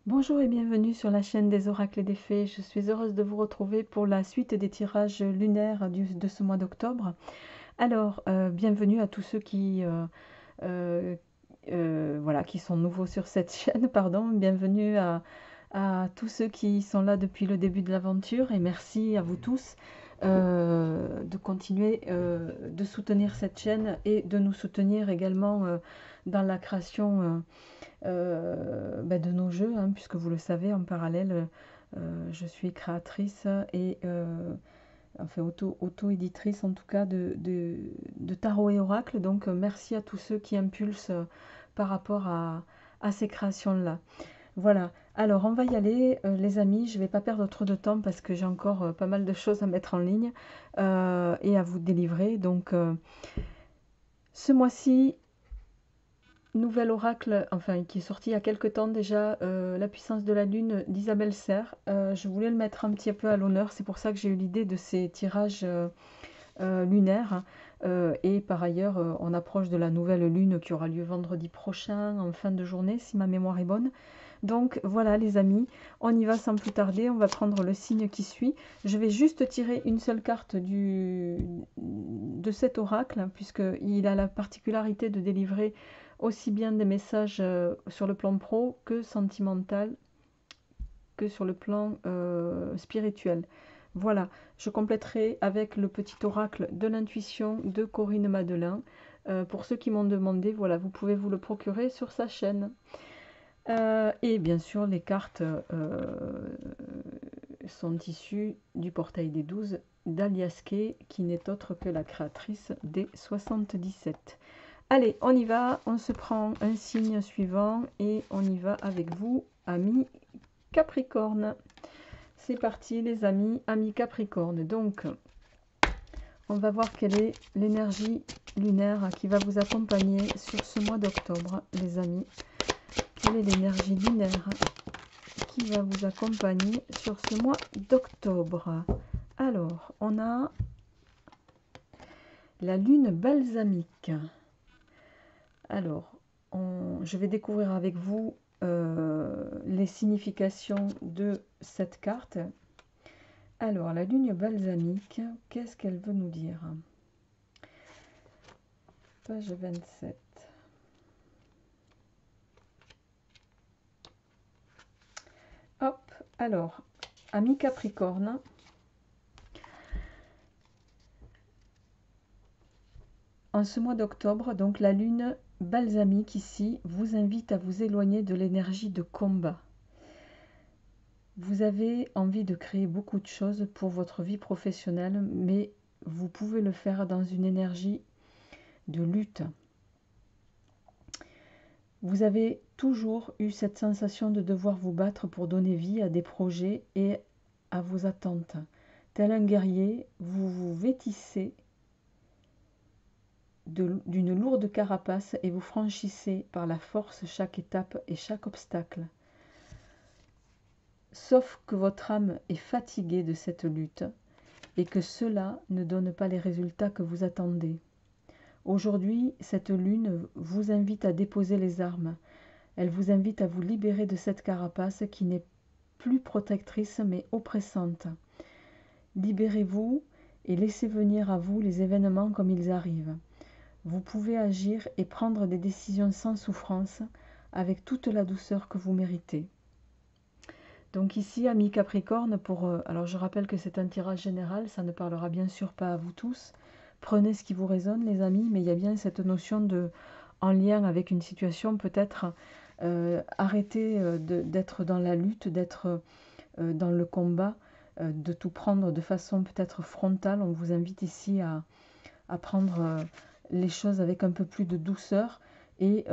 Bonjour et bienvenue sur la chaîne des oracles et des fées. Je suis heureuse de vous retrouver pour la suite des tirages lunaires de ce mois d'octobre. Alors, bienvenue à tous ceux euh, voilà, qui sont nouveaux sur cette chaîne, pardon. Bienvenue à tous ceux qui sont là depuis le début de l'aventure et merci à vous tous de continuer de soutenir cette chaîne et de nous soutenir également dans la création de nos jeux, hein, puisque vous le savez, en parallèle, je suis créatrice et enfin auto-éditrice en tout cas de tarot et oracle. Donc merci à tous ceux qui impulsent par rapport à ces créations-là. Voilà, alors on va y aller les amis, je ne vais pas perdre trop de temps parce que j'ai encore pas mal de choses à mettre en ligne et à vous délivrer. Donc ce mois-ci, nouvel oracle, enfin qui est sorti il y a quelque temps déjà, La puissance de la lune d'Isabelle Serre. Je voulais le mettre un petit peu à l'honneur, c'est pour ça que j'ai eu l'idée de ces tirages lunaires. Et par ailleurs, on approche de la nouvelle lune qui aura lieu vendredi prochain, en fin de journée, si ma mémoire est bonne. Donc voilà les amis, on y va sans plus tarder, on va prendre le signe qui suit. Je vais juste tirer une seule carte de cet oracle, puisqu'il a la particularité de délivrer aussi bien des messages sur le plan pro que sentimental, que sur le plan spirituel. Voilà, je compléterai avec le petit oracle de l'intuition de Corinne Madelin. Pour ceux qui m'ont demandé, voilà, vous pouvez vous le procurer sur sa chaîne. Et bien sûr, les cartes sont issues du portail des 12 d'Alias Kay, qui n'est autre que la créatrice des 77. Allez, on y va, on se prend un signe suivant et on y va avec vous, amis Capricorne. C'est parti les amis Capricorne. Donc, on va voir quelle est l'énergie lunaire qui va vous accompagner sur ce mois d'octobre, les amis. Quelle est l'énergie lunaire qui va vous accompagner sur ce mois d'octobre? Alors, on a la lune balsamique. Alors, je vais découvrir avec vous les significations de cette carte. Alors, la lune balsamique, qu'est-ce qu'elle veut nous dire? Page 27. Hop, alors, ami Capricorne, en ce mois d'octobre, donc la lune balsamique ici vous invite à vous éloigner de l'énergie de combat. Vous avez envie de créer beaucoup de choses pour votre vie professionnelle, mais vous pouvez le faire dans une énergie de lutte. Vous avez toujours eu cette sensation de devoir vous battre pour donner vie à des projets et à vos attentes. Tel un guerrier, vous vous vêtissez d'une lourde carapace et vous franchissez par la force chaque étape et chaque obstacle. Sauf que votre âme est fatiguée de cette lutte et que cela ne donne pas les résultats que vous attendez. Aujourd'hui, cette lune vous invite à déposer les armes. Elle vous invite à vous libérer de cette carapace qui n'est plus protectrice mais oppressante. Libérez-vous et laissez venir à vous les événements comme ils arrivent. Vous pouvez agir et prendre des décisions sans souffrance, avec toute la douceur que vous méritez. Donc ici, amis Capricorne, alors je rappelle que c'est un tirage général, ça ne parlera bien sûr pas à vous tous. Prenez ce qui vous résonne, les amis, mais il y a bien cette notion de, en lien avec une situation, peut-être arrêter d'être dans la lutte, d'être dans le combat, de tout prendre de façon peut-être frontale. On vous invite ici à prendre les choses avec un peu plus de douceur et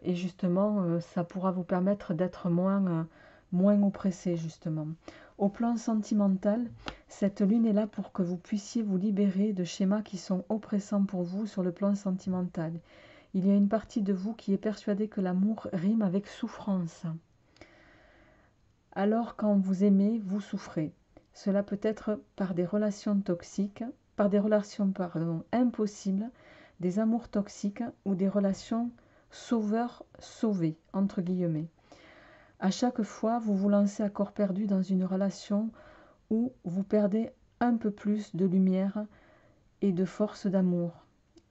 justement ça pourra vous permettre d'être moins oppressé justement. Au plan sentimental, cette lune est là pour que vous puissiez vous libérer de schémas qui sont oppressants pour vous sur le plan sentimental. Il y a une partie de vous qui est persuadée que l'amour rime avec souffrance. Alors quand vous aimez, vous souffrez. Cela peut être par des relations toxiques, par des relations impossibles, des amours toxiques ou des relations sauveurs-sauvés, entre guillemets. À chaque fois, vous vous lancez à corps perdu dans une relation où vous perdez un peu plus de lumière et de force d'amour.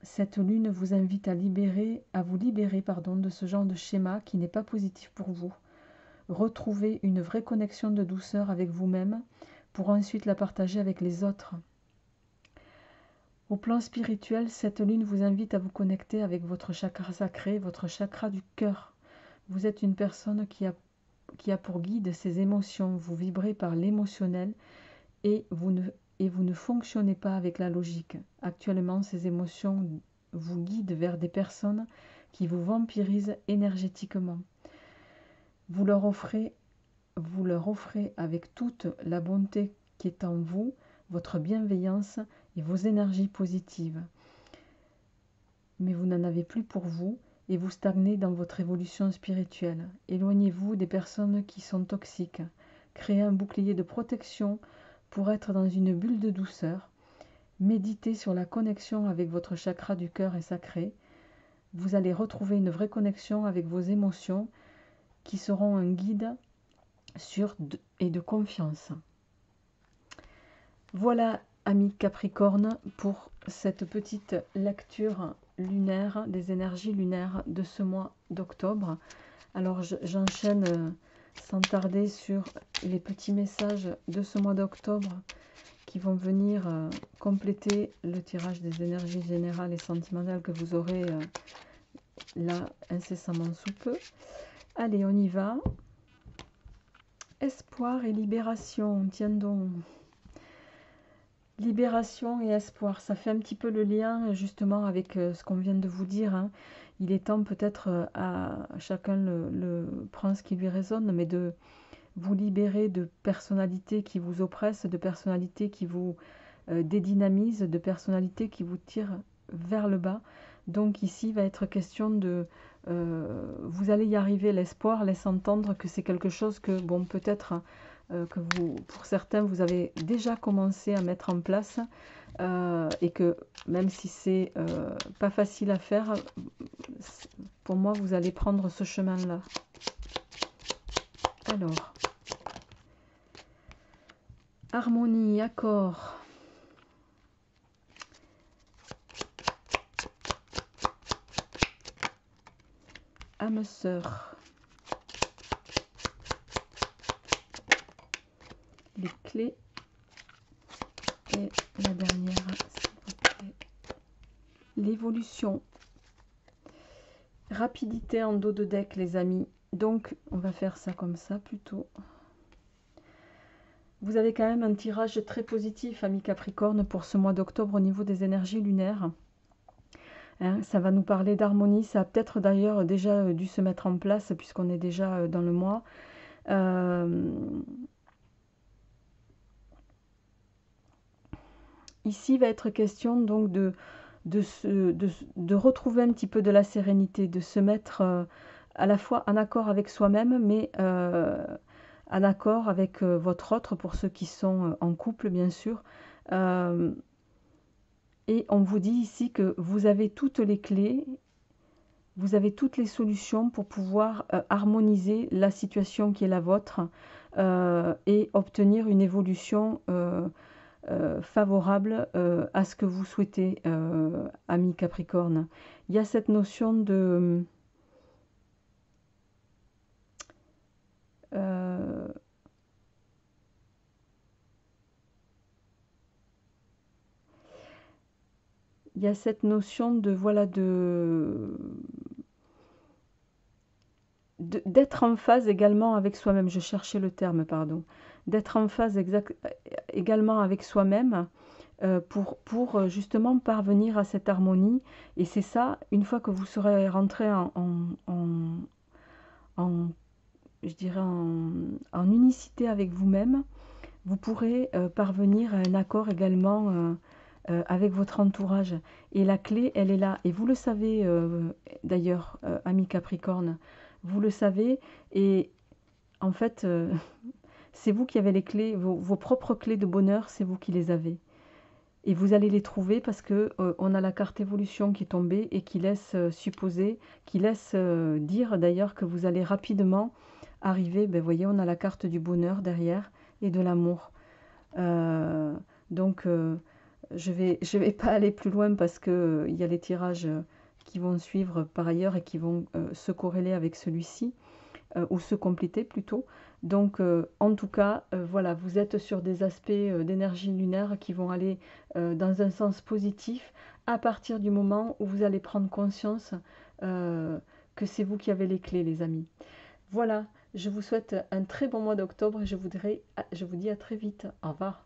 Cette lune vous invite à vous libérer de ce genre de schéma qui n'est pas positif pour vous. Retrouvez une vraie connexion de douceur avec vous-même pour ensuite la partager avec les autres. Au plan spirituel, cette lune vous invite à vous connecter avec votre chakra sacré, votre chakra du cœur. Vous êtes une personne qui a pour guide ses émotions. Vous vibrez par l'émotionnel et vous ne fonctionnez pas avec la logique. Actuellement, ces émotions vous guident vers des personnes qui vous vampirisent énergétiquement. Vous leur offrez avec toute la bonté qui est en vous, votre bienveillance et vos énergies positives. Mais vous n'en avez plus pour vous et vous stagnez dans votre évolution spirituelle. Éloignez-vous des personnes qui sont toxiques. Créez un bouclier de protection pour être dans une bulle de douceur. Méditez sur la connexion avec votre chakra du cœur et sacré. Vous allez retrouver une vraie connexion avec vos émotions qui seront un guide sûr et de confiance. Voilà, amis Capricorne, pour cette petite lecture lunaire, des énergies lunaires de ce mois d'octobre. Alors j'enchaîne sans tarder sur les petits messages de ce mois d'octobre qui vont venir compléter le tirage des énergies générales et sentimentales que vous aurez là incessamment sous peu. Allez, on y va. Espoir et libération, tiens donc. Libération et espoir, ça fait un petit peu le lien justement avec ce qu'on vient de vous dire. Hein. Il est temps peut-être à chacun le prend ce qui lui résonne, mais de vous libérer de personnalités qui vous oppressent, de personnalités qui vous dédynamisent, de personnalités qui vous tirent vers le bas. Donc ici, il va être question de... vous allez y arriver, l'espoir laisse entendre que c'est quelque chose que, bon, peut-être que vous, pour certains, vous avez déjà commencé à mettre en place et que même si c'est pas facile à faire, pour moi, vous allez prendre ce chemin-là. Alors, harmonie, accord. Âme sœur. Les clés. Et la dernière, s'il vous plaît. L'évolution. Rapidité en dos de deck, les amis. Donc, on va faire ça comme ça plutôt. Vous avez quand même un tirage très positif, amis Capricorne, pour ce mois d'octobre au niveau des énergies lunaires. Hein, ça va nous parler d'harmonie. Ça a peut-être d'ailleurs déjà dû se mettre en place puisqu'on est déjà dans le mois. Ici, il va être question donc de retrouver un petit peu de la sérénité, de se mettre à la fois en accord avec soi-même, mais en accord avec votre autre, pour ceux qui sont en couple, bien sûr. Et on vous dit ici que vous avez toutes les clés, vous avez toutes les solutions pour pouvoir harmoniser la situation qui est la vôtre et obtenir une évolution favorable à ce que vous souhaitez, amis Capricorne. Il y a cette notion de... il y a cette notion de, voilà, d'être en phase également avec soi-même. Je cherchais le terme, pardon. D'être en phase également avec soi-même pour justement parvenir à cette harmonie. Et c'est ça, une fois que vous serez rentré je dirais en unicité avec vous-même, vous pourrez parvenir à un accord également avec votre entourage. Et la clé, elle est là. Et vous le savez d'ailleurs, amis Capricorne, vous le savez. Et en fait, c'est vous qui avez les clés, vos propres clés de bonheur, c'est vous qui les avez. Et vous allez les trouver parce que on a la carte évolution qui est tombée et qui laisse supposer, qui laisse dire d'ailleurs que vous allez rapidement arriver, ben, vous voyez, on a la carte du bonheur derrière et de l'amour. Euh, donc, je vais pas aller plus loin parce que il y a les tirages qui vont suivre par ailleurs et qui vont se corréler avec celui-ci, ou se compléter plutôt. Donc, en tout cas, voilà, vous êtes sur des aspects d'énergie lunaire qui vont aller dans un sens positif à partir du moment où vous allez prendre conscience euh, que c'est vous qui avez les clés, les amis. Voilà, je vous souhaite un très bon mois d'octobre et je vous dis à très vite. Au revoir.